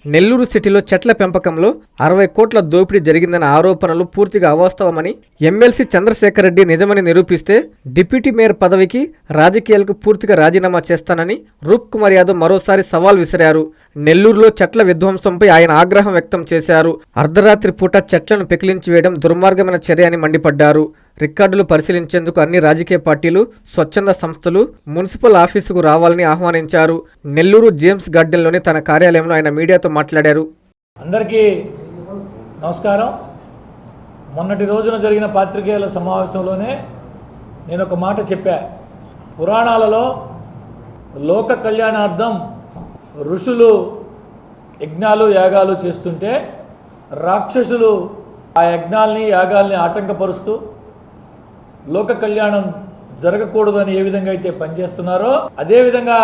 నెల్లూరు సిటీలో చెట్ల పెంపకంలో 60 కోట్ల దోపిడీ జరిగిందన్న ఆరోపణలు పూర్తిగా అవాస్తవమని ఎమ్మెల్సీ చంద్రశేఖర్ రెడ్డి నిజమని నిరూపిస్తే డిప్యూటీ మేయర్ పదవికి రాజకీయాలకు పూర్తిగా రాజీనామా చేస్తానని రూప్ కుమార్ యాదవ్ మరోసారి సవాల్ విసిరారు. నెల్లూరులో చెట్ల విధ్వంసంపై ఆయన ఆగ్రహం వ్యక్తం చేశారు. అర్ధరాత్రి పూట చెట్లను పెకిలించి వేయడం దుర్మార్గమైన చర్య అని మండిపడ్డారు. రికార్డులు పరిశీలించేందుకు అన్ని రాజకీయ పార్టీలు, స్వచ్ఛంద సంస్థలు మున్సిపల్ ఆఫీసుకు రావాలని ఆహ్వానించారు. నెల్లూరు జేమ్స్ గార్డెన్లోని తన కార్యాలయంలో ఆయన మీడియాతో మాట్లాడారు. అందరికీ నమస్కారం. మొన్నటి రోజున జరిగిన పాత్రికేయుల సమావేశంలోనే నేను ఒక మాట చెప్పా. పురాణాలలో లోక కళ్యాణార్థం ఋషులు యజ్ఞాలు యాగాలు చేస్తుంటే రాక్షసులు ఆ యజ్ఞాల్ని యాగాల్ని ఆటంకపరుస్తూ లోక కళ్యాణం జరగకూడదని ఏ విధంగా అయితే పనిచేస్తున్నారో అదేవిధంగా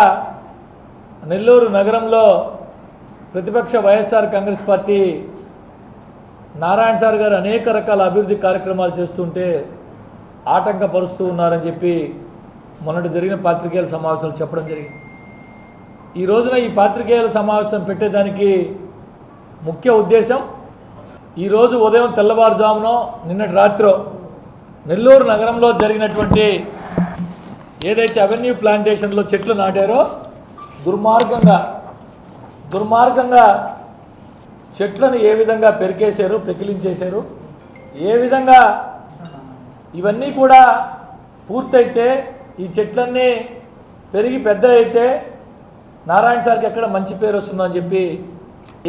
నెల్లూరు నగరంలో ప్రతిపక్ష వైఎస్ఆర్ కాంగ్రెస్ పార్టీ నారాయణ సార్ గారు అనేక రకాల అభివృద్ధి కార్యక్రమాలు చేస్తుంటే ఆటంకపరుస్తూ ఉన్నారని చెప్పి మొన్నటి జరిగిన పాత్రికేయుల సమావేశంలో చెప్పడం జరిగింది. ఈ రోజున ఈ పాత్రికేయుల సమావేశం పెట్టేదానికి ముఖ్య ఉద్దేశం, ఈరోజు ఉదయం తెల్లవారుజామునో నిన్నటి రాత్రో నెల్లూరు నగరంలో జరిగినటువంటి ఏదైతే అవెన్యూ ప్లాంటేషన్లో చెట్లు నాటారో దుర్మార్గంగా చెట్లను ఏ విధంగా పెరికేశారు, పెకిలించేశారు, ఏ విధంగా ఇవన్నీ కూడా పూర్తయితే ఈ చెట్లన్నీ పెరిగి పెద్ద అయితే నారాయణ సార్కి ఎక్కడ మంచి పేరు వస్తుందని చెప్పి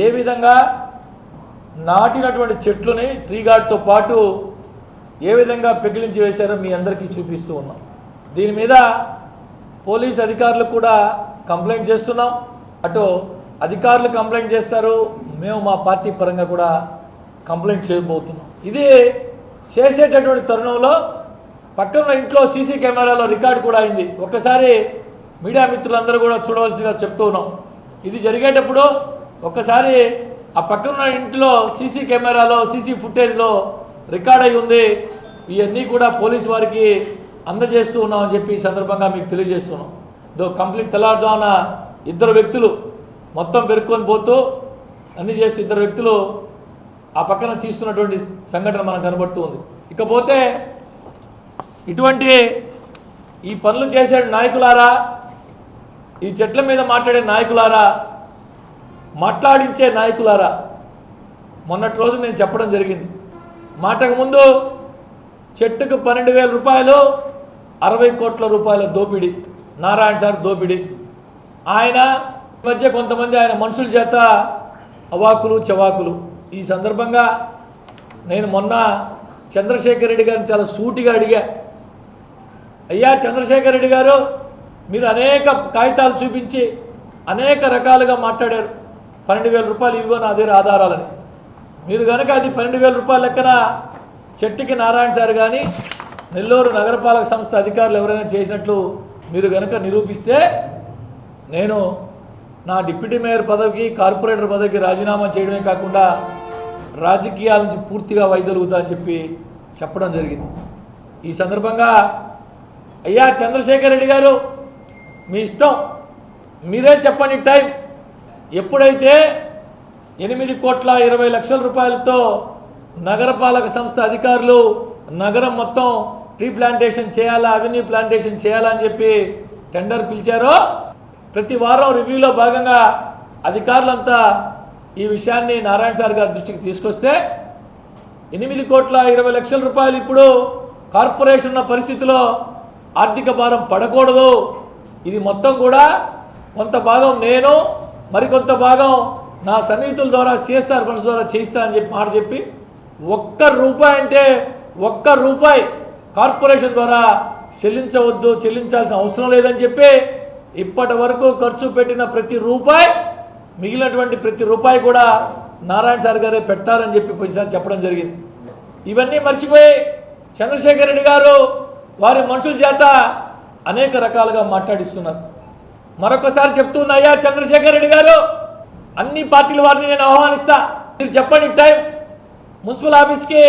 ఏ విధంగా నాటినటువంటి చెట్లని ట్రీ గార్డ్తో పాటు ఏ విధంగా పెకిలించి వేశారో మీ అందరికీ చూపిస్తూ ఉన్నాం. దీని మీద పోలీస్ అధికారులు కూడా కంప్లైంట్ చేస్తున్నాం. అటు అధికారులు కంప్లైంట్ చేస్తారు, మేము మా పార్టీ పరంగా కూడా కంప్లైంట్ చేయబోతున్నాం. ఇది చేసేటటువంటి తరుణంలో పక్కన ఇంట్లో సీసీ కెమెరాలో రికార్డు కూడా అయింది. ఒక్కసారి మీడియా మిత్రులందరూ కూడా చూడవలసిందిగా చెప్తూ ఉన్నాం. ఇది జరిగేటప్పుడు ఒక్కసారి ఆ పక్కన ఇంట్లో సీసీ కెమెరాలో సీసీ ఫుటేజ్లో రికార్డ్ అయి ఉంది. ఇవన్నీ కూడా పోలీసు వారికి అందజేస్తూ ఉన్నామని చెప్పి ఈ సందర్భంగా మీకు తెలియజేస్తున్నాం. కంప్లీట్ తెల్లారుజామున ఇద్దరు వ్యక్తులు మొత్తం పెరుక్కొని పోతూ అన్నీ చేసి ఇద్దరు వ్యక్తులు ఆ పక్కన తీస్తున్నటువంటి సంఘటన మనకు కనబడుతూ ఉంది. ఇకపోతే ఇటువంటి ఈ పనులు చేసే నాయకులారా, ఈ చెట్ల మీద మాట్లాడే నాయకులారా, మాట్లాడించే నాయకులారా, మొన్నటి రోజు నేను చెప్పడం జరిగింది. మాటకు ముందు చెట్టుకు 12,000 రూపాయలు, 60 కోట్ల రూపాయల దోపిడీ, నారాయణ సార్ దోపిడీ. ఆయన మధ్య కొంతమంది ఆయన మనుషుల చేత అవాకులు చవాకులు. ఈ సందర్భంగా నేను మొన్న చంద్రశేఖర్ రెడ్డి గారిని చాలా సూటిగా అడిగా, అయ్యా చంద్రశేఖర్ రెడ్డి గారు, మీరు అనేక కాగితాలు చూపించి అనేక రకాలుగా మాట్లాడారు. 12,000 రూపాయలు ఇవిగో నా దగ్గర ఆధారాలని. మీరు కనుక అది 12,000 రూపాయల లెక్కన చెట్టుకి నారాయణ సార్ కానీ నెల్లూరు నగరపాలక సంస్థ అధికారులు ఎవరైనా చేసినట్లు మీరు కనుక నిరూపిస్తే నేను నా డిప్యూటీ మేయర్ పదవికి, కార్పొరేటర్ పదవికి రాజీనామా చేయడమే కాకుండా రాజకీయాల నుంచి పూర్తిగా వైదొలుగుతా అని చెప్పి చెప్పడం జరిగింది. ఈ సందర్భంగా అయ్యా చంద్రశేఖర్ రెడ్డి గారు, మీ ఇష్టం, మీరే చెప్పండి టైం. ఎప్పుడైతే 8,20,00,000 రూపాయలతో నగరపాలక సంస్థ అధికారులు నగరం మొత్తం ట్రీ ప్లాంటేషన్ చేయాలా, అవెన్యూ ప్లాంటేషన్ చేయాలా అని చెప్పి టెండర్ పిలిచారో, ప్రతి వారం రివ్యూలో భాగంగా అధికారులంతా ఈ విషయాన్ని నారాయణ సార్ గారి దృష్టికి తీసుకొస్తే 8,20,00,000 రూపాయలు ఇప్పుడు కార్పొరేషన్ ఉన్న పరిస్థితిలో ఆర్థిక భారం పడకూడదు, ఇది మొత్తం కూడా కొంత భాగం నేను, మరికొంత భాగం నా సన్నిహితుల ద్వారా సిఎస్ఆర్ ఫండ్స్ ద్వారా చేయిస్తా అని చెప్పి మాట చెప్పి, ఒక్క రూపాయి కార్పొరేషన్ ద్వారా చెల్లించవద్దు, చెల్లించాల్సిన అవసరం లేదని చెప్పి ఇప్పటి వరకు ఖర్చు పెట్టిన ప్రతి రూపాయి, మిగిలినటువంటి ప్రతి రూపాయి కూడా నారాయణ సార్ గారే పెడతారని చెప్పి పోయినసారి చెప్పడం జరిగింది. ఇవన్నీ మర్చిపోయి చంద్రశేఖర్ రెడ్డి గారు వారి మనుషుల చేత అనేక రకాలుగా మాట్లాడిస్తున్నారు. మరొకసారి చెప్తున్నాయ్యా చంద్రశేఖర్ రెడ్డి గారు, అన్ని పార్టీల వారిని నేను ఆహ్వానిస్తా, మీరు చెప్పండి టైం. మున్సిపల్ ఆఫీస్కి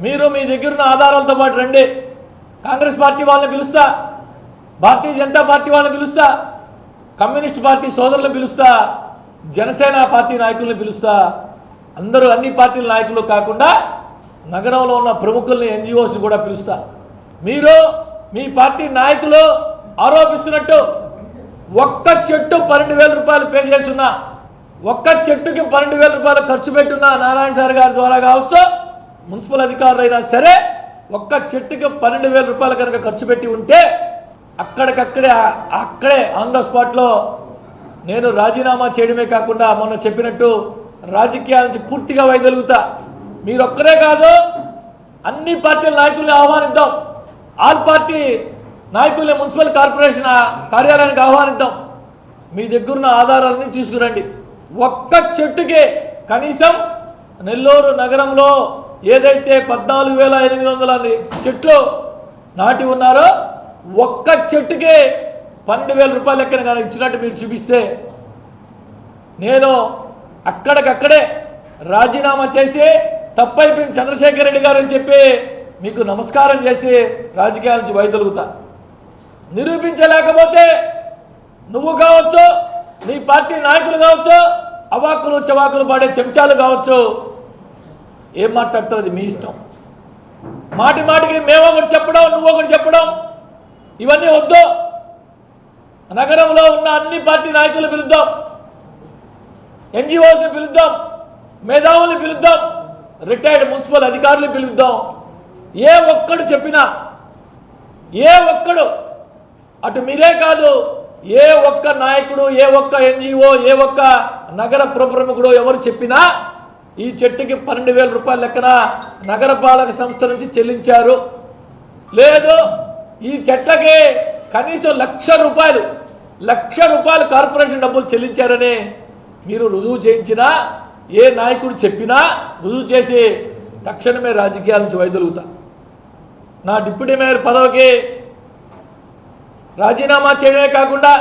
మీరు మీ దగ్గరున్న ఆధారాలతో పాటు రండి. కాంగ్రెస్ పార్టీ వాళ్ళని పిలుస్తా, భారతీయ జనతా పార్టీ వాళ్ళని పిలుస్తా, కమ్యూనిస్ట్ పార్టీ సోదరులను పిలుస్తా. జనసేన పార్టీ నాయకుల్ని పిలుస్తా, అందరూ అన్ని పార్టీల నాయకులు కాకుండా నగరంలో ఉన్న ప్రముఖుల్ని ఎన్జిఓస్ని కూడా పిలుస్తా. మీరు మీ పార్టీ నాయకులు ఆరోపిస్తున్నట్టు ఒక్క చెట్టు 12,000 రూపాయలు పే చేస్తున్నా, ఒక్క చెట్టుకి 12,000 రూపాయలు ఖర్చు పెట్టున్నా నారాయణ సార్ గారి ద్వారా కావచ్చు, మున్సిపల్ అధికారులు అయినా సరే ఒక్క చెట్టుకి 12,000 రూపాయలు కనుక ఖర్చు పెట్టి ఉంటే అక్కడే ఆన్ ద స్పాట్లో నేను రాజీనామా చేయడమే కాకుండా మొన్న చెప్పినట్టు రాజకీయాల నుంచి పూర్తిగా వైదొలుగుతా. మీరు ఒక్కరే కాదు, అన్ని పార్టీల నాయకుల్ని ఆహ్వానిద్దాం, ఆల్ పార్టీ నాయకుల్ని మున్సిపల్ కార్పొరేషన్ కార్యాలయానికి ఆహ్వానిద్దాం. మీ దగ్గరున్న ఆధారాలన్నీ తీసుకురండి. ఒక్క చెట్టుకే కనీసం నెల్లూరు నగరంలో ఏదైతే 14,800 చెట్లు నాటి ఉన్నారో ఒక్క చెట్టుకే 12,000 రూపాయలు లెక్కన కానీ ఇచ్చినట్టు మీరు చూపిస్తే నేను అక్కడికక్కడే రాజీనామా చేసి తప్పైపోయింది చంద్రశేఖర్ రెడ్డి గారు అని చెప్పి మీకు నమస్కారం చేసి రాజకీయాల నుంచి వైదొలుగుతా. నిరూపించలేకపోతే నువ్వు కావచ్చు, నీ పార్టీ నాయకులు కావచ్చు, అవాకులు చవాకులు పాడే చెంచాలు కావచ్చు, ఏం మాట్లాడుతారో అది మీ ఇష్టం. మాటి మాటికి మేము ఒకటి చెప్పడం, నువ్వు ఒకటి చెప్పడం ఇవన్నీ వద్దు. నగరంలో ఉన్న అన్ని పార్టీ నాయకులు పిలుద్దాం, ఎన్జిఓస్ని పిలుద్దాం, మేధావుల్ని పిలుద్దాం, రిటైర్డ్ మున్సిపల్ అధికారులు పిలుద్దాం. ఏ ఒక్కడు చెప్పినా, ఏ ఒక్కడు, అటు మీరే కాదు, ఏ ఒక్క నాయకుడు, ఏ ఒక్క ఎన్జిఓ, ఏ ఒక్క నగర ప్రముఖుడు ఎవరు చెప్పినా ఈ చెట్టుకి 12,000 రూపాయల లెక్కన నగరపాలక సంస్థ నుంచి చెల్లించారు, లేదు ఈ చెట్లకి కనీసం లక్ష రూపాయలు కార్పొరేషన్ డబ్బులు చెల్లించారని మీరు రుజువు చేయించినా, ఏ నాయకుడు చెప్పినా రుజువు చేసి తక్షణమే రాజకీయాల నుంచి వైదొలుగుతా. నా డిప్యూటీ మేయర్ పదవికి రాజీనామా చేయడమే కాకుండా,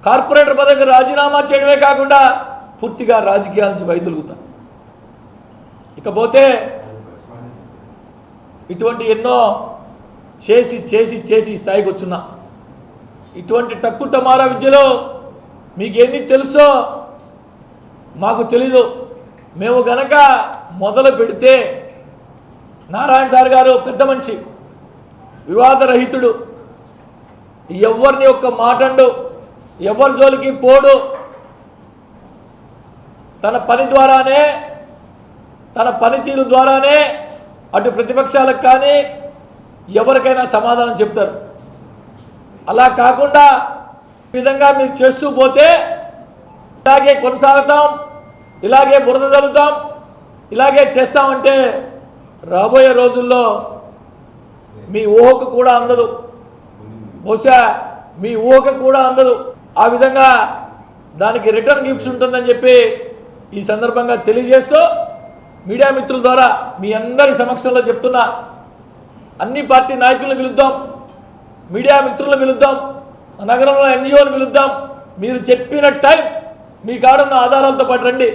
కార్పొరేటర్ పదవికి రాజీనామా చేయడమే కాకుండా పూర్తిగా రాజకీయాల నుంచి వైదొలుగుతా. ఇకపోతే ఇటువంటి ఎన్నో చేసి చేసి చేసి స్థాయికి వచ్చున్నా. ఇటువంటి టక్కు టమారా విద్యలో మీకు ఎన్ని తెలుసో మాకు తెలీదు. మేము గనక మొదలు పెడితే నారాయణ సార్ గారు పెద్ద మనిషి, వివాదరహితుడు, ఎవరిని ఒక్క మాటండు, ఎవరి జోలికి పోడు, తన పని ద్వారానే, తన పనితీరు ద్వారానే అటు ప్రతిపక్షాలకు కానీ ఎవరికైనా సమాధానం చెప్తారు. అలా కాకుండా ఈ విధంగా మీరు చేస్తూ పోతే ఇలాగే కొనసాగుతాం, ఇలాగే బురద జరుగుతాం, ఇలాగే చేస్తామంటే రాబోయే రోజుల్లో మీ ఊహకు కూడా అందదు, బహుశా మీ ఊహకు కూడా అందదు. ఆ విధంగా దానికి రిటర్న్ గిఫ్ట్స్ ఉంటుందని చెప్పి ఈ సందర్భంగా తెలియజేస్తూ మీడియా మిత్రుల ద్వారా మీ అందరి సమక్షంలో చెప్తున్నా, అన్ని పార్టీ నాయకులను పిలుద్దాం, మీడియా మిత్రులను పిలుద్దాం, నగరంలో ఎన్జిఓని పిలుద్దాం. మీరు చెప్పిన టైం మీ కాడున్న ఆధారాలతో పాటు రండి.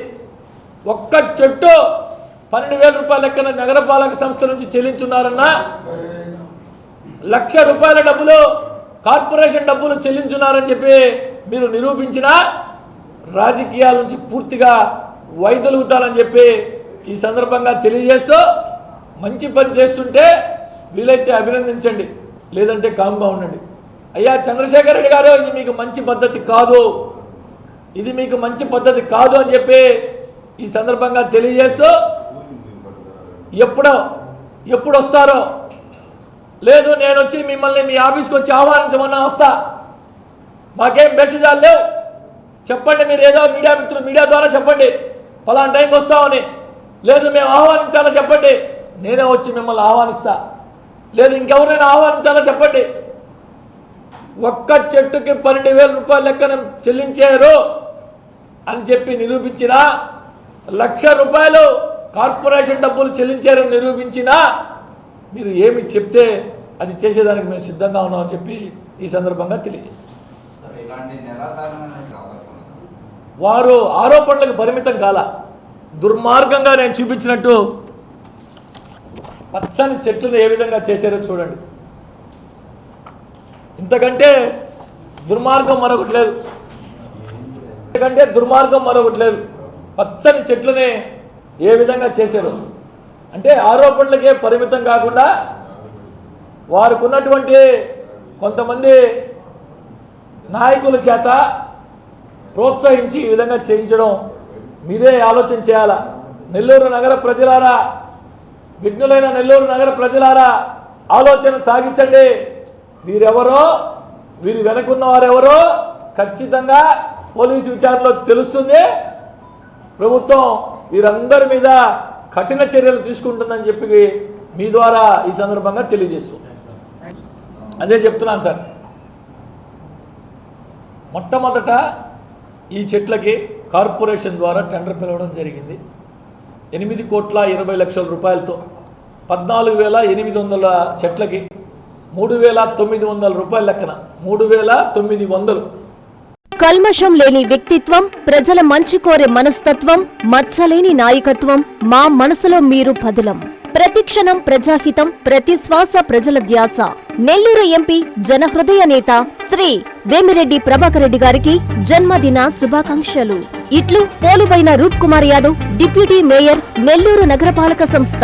ఒక్క చెట్టు 12,000 రూపాయల లెక్కన నగరపాలక సంస్థ నుంచి చెల్లించున్నారన్నా, ₹1,00,000 డబ్బులు కార్పొరేషన్ డబ్బులు చెల్లించున్నారని చెప్పి మీరు నిరూపించినా రాజకీయాల నుంచి పూర్తిగా వైదొలుగుతారని చెప్పి ఈ సందర్భంగా తెలియజేస్తూ, మంచి పని చేస్తుంటే వీలైతే అభినందించండి, లేదంటే కామ్గా ఉండండి. అయ్యా చంద్రశేఖర్ రెడ్డి గారు, ఇది మీకు మంచి పద్ధతి కాదు, ఇది మీకు మంచి పద్ధతి కాదు అని చెప్పి ఈ సందర్భంగా తెలియజేస్తూ, ఎప్పుడు వస్తారో, లేదు నేను వచ్చి మిమ్మల్ని మీ ఆఫీస్కి వచ్చి ఆహ్వానించమన్నా వస్తా, మాకేం మెసేజాలు లేవు, చెప్పండి, మీరు ఏదో మీడియా ద్వారా చెప్పండి ఫలానా టైంకి వస్తామని, లేదు మేము ఆహ్వానించాలో చెప్పండి, నేనే వచ్చి మిమ్మల్ని ఆహ్వానిస్తా, లేదు ఇంకెవరైనా ఆహ్వానించాలో చెప్పండి. ఒక్క చెట్టుకి 12,000 రూపాయల లెక్కన చెల్లించారు అని చెప్పి నిరూపించినా, ₹1,00,000 కార్పొరేషన్ డబ్బులు చెల్లించారని నిరూపించినా మీరు ఏమి చెప్తే అది చేసేదానికి మేము సిద్ధంగా ఉన్నామని చెప్పి ఈ సందర్భంగా తెలియజేస్తాం. వారు ఆరోపణలకు పరిమితం కాల, దుర్మార్గంగా నేను చూపించినట్టు పచ్చని చెట్లను ఏ విధంగా చేశారో చూడండి. ఇంతకంటే దుర్మార్గం మరొకటి లేదు. ఎందుకంటే దుర్మార్గం మరొకటి లేదు. పచ్చని చెట్లని ఏ విధంగా చేశారు అంటే ఆరోపణలకే పరిమితం కాకుండా వారికి ఉన్నటువంటి కొంతమంది నాయకుల చేత ప్రోత్సహించి ఈ విధంగా చేయించడం మీరే ఆలోచన చేయాలా. నెల్లూరు నగర ప్రజలారా, విఘ్నులైన నెల్లూరు నగర ప్రజలారా ఆలోచన సాగించండి. వీరెవరో, వీరి వెనుకున్న వారెవరో ఖచ్చితంగా పోలీసు విచారణలో తెలుస్తుంది. ప్రభుత్వం వీరందరి మీద కఠిన చర్యలు తీసుకుంటుందని చెప్పి మీ ద్వారా ఈ సందర్భంగా తెలియజేస్తుంది. అదే చెప్తున్నాను సార్. మొట్టమొదట ఈ చెట్లకి కార్పొరేషన్ ద్వారా టెండర్ పిలవడం జరిగింది. 8,20,00,000 రూపాయలతో 14,800 చెట్లకి 3,900 రూపాయల లెక్కన 3,900. కల్మషం లేని వ్యక్తిత్వం, ప్రజల మంచి కోరే మనస్తత్వం, మచ్చలేని నాయకత్వం, మా మనసులో మీరు పదిలం. ప్రతిక్షణం ప్రజాహితం, ప్రతి శ్వాస ప్రజల ధ్యాస. నెల్లూరు ఎంపీ జనహృదయ నేత శ్రీ వేమిరెడ్డి ప్రభాకర్ రెడ్డి గారికి జన్మదిన శుభాకాంక్షలు. ఇట్లు పోలుబైన రూప్ కుమార్ యాదవ్, డిప్యూటీ మేయర్, నెల్లూరు నగరపాలక సంస్థ.